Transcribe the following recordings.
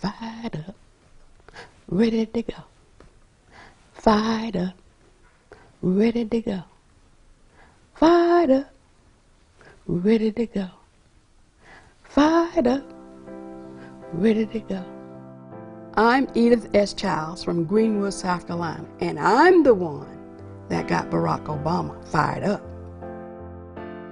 Fired up, ready to go. Fired up, ready to go. Fired up, ready to go. Fired up, ready to go. I'm Edith S. Childs from Greenwood, South Carolina, and I'm the one that got Barack Obama fired up.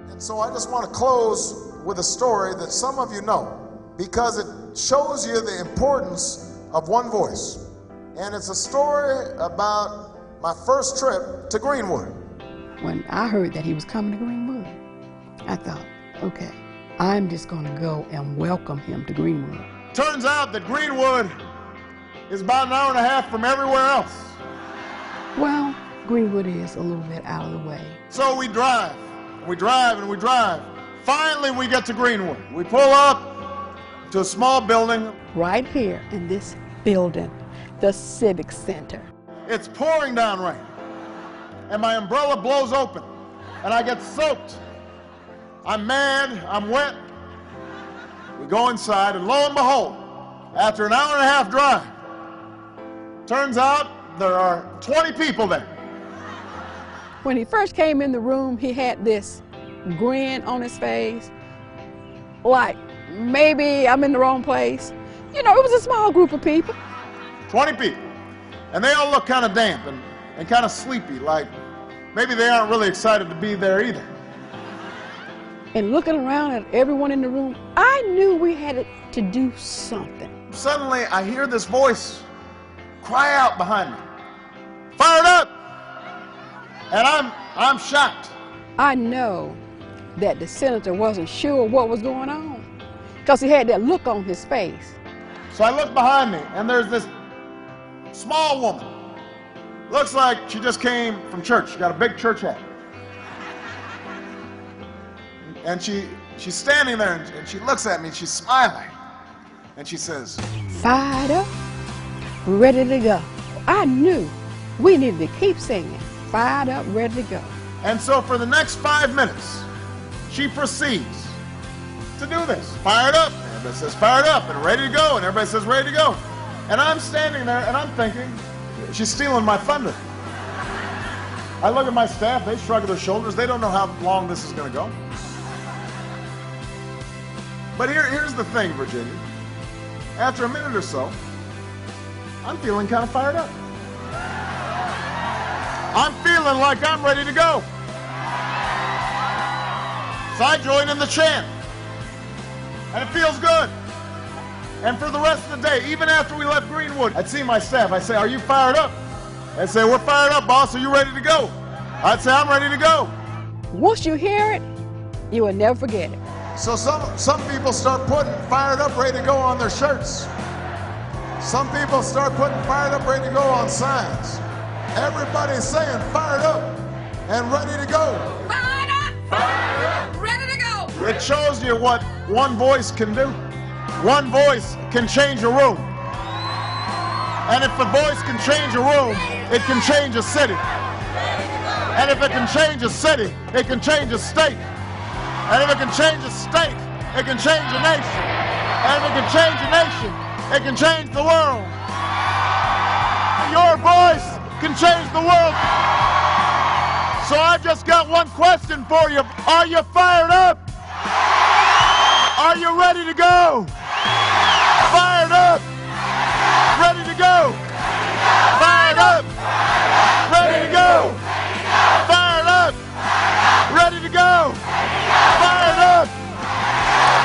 And so I just want to close with a story that some of you know, because it shows you the importance of one voice. And it's a story about my first trip to Greenwood. When I heard that he was coming to Greenwood, I thought, okay, I'm just going to go and welcome him to Greenwood. Turns out that Greenwood is about an hour and a half from everywhere else. Well, Greenwood is a little bit out of the way. So we drive, and we drive, and we drive. Finally, we get to Greenwood. We pull up to a small building. Right here in this building, the Civic Center. It's pouring down rain, and my umbrella blows open, and I get soaked. I'm mad, I'm wet. We go inside, and lo and behold, after an hour and a half drive, turns out there are 20 people there. When he first came in the room, he had this grin on his face, like maybe I'm in the wrong place. You know, it was a small group of people. 20 people. And they all look kind of damp and kind of sleepy, like maybe they aren't really excited to be there either. And looking around at everyone in the room, I knew we had to do something. Suddenly, I hear this voice cry out behind me, "Fired up!" And I'm shocked. I know that the senator wasn't sure what was going on because he had that look on his face. So I look behind me, and there's this small woman. Looks like she just came from church. She got a big church hat. And she's standing there, and she looks at me, and she's smiling. And she says, "Fired up, ready to go." I knew we needed to keep singing, "Fired up, ready to go." and so for the next 5 minutes, she proceeds to do this. Fired up. Everybody says fired up and ready to go, and everybody says ready to go. And I'm standing there, and I'm thinking, she's stealing my thunder. I look at my staff, they shrug their shoulders. They don't know how long this is going to go. But here's the thing, Virginia. After a minute or so, I'm feeling kind of fired up. I'm feeling like I'm ready to go. So I join in the chant. And it feels good. And for the rest of the day, even after we left Greenwood, I'd see my staff. I'd say, "Are you fired up?" They'd say, "We're fired up, boss. Are you ready to go?" I'd say, "I'm ready to go." Once you hear it, you will never forget it. So some people start putting fired up, ready to go on their shirts. Some people start putting fired up, ready to go on signs. Everybody's saying fired up and ready to go. Fired up, ready to go. It shows you what one voice can do. One voice can change a room. And if a voice can change a room, it can change a city. And if it can change a city, it can change a state. And if it can change a state, it can change a nation. And if it can change a nation, it can change the world. Your voice can change the world. So I've just got one question for you. Are you fired up? Are you ready to go? Fired up. Ready to go. Fired up. Ready to go. Fired up. Ready to go. Fired up.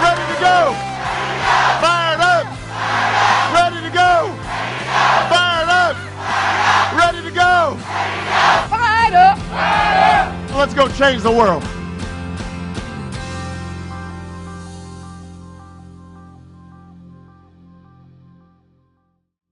Ready to go. Fired up. Ready to go. Fired up. Ready to go. Fired up! Let's go change the world.